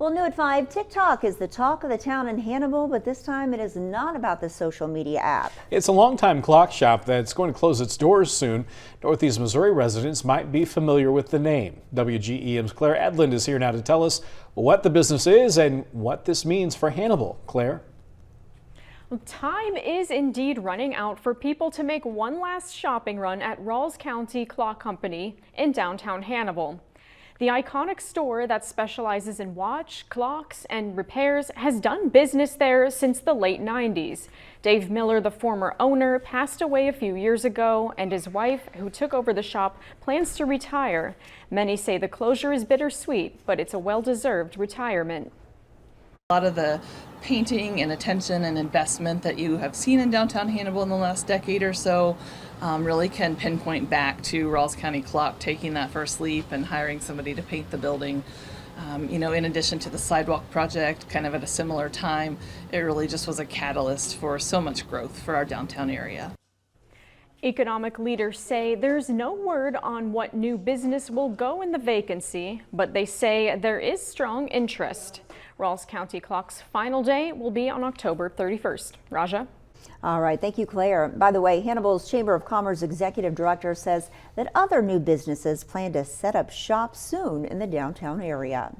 Well, new at 5, TikTok is the talk of the town in Hannibal, but this time it is not about the social media app. It's a longtime clock shop that's going to close its doors soon. Northeast Missouri residents might be familiar with the name. WGEM's Claire Edlund is here now to tell us what the business is and what this means for Hannibal. Claire? Time is indeed running out for people to make one last shopping run at Ralls County Clock Company in downtown Hannibal. The iconic store that specializes in watch, clocks, and repairs has done business there since the late 90s. Dave Miller, the former owner, passed away a few years ago, and his wife, who took over the shop, plans to retire. Many say the closure is bittersweet, but it's a well-deserved retirement. A lot of the painting and attention and investment that you have seen in downtown Hannibal in the last decade or so really can pinpoint back to Ralls County Clock taking that first leap and hiring somebody to paint the building. In addition to the sidewalk project, kind of at a similar time, it really just was a catalyst for so much growth for our downtown area. Economic leaders say there's no word on what new business will go in the vacancy, but they say there is strong interest. Ralls County Clock's final day will be on October 31st. Raja? All right, thank you, Claire. By the way, Hannibal's Chamber of Commerce Executive Director says that other new businesses plan to set up shop soon in the downtown area.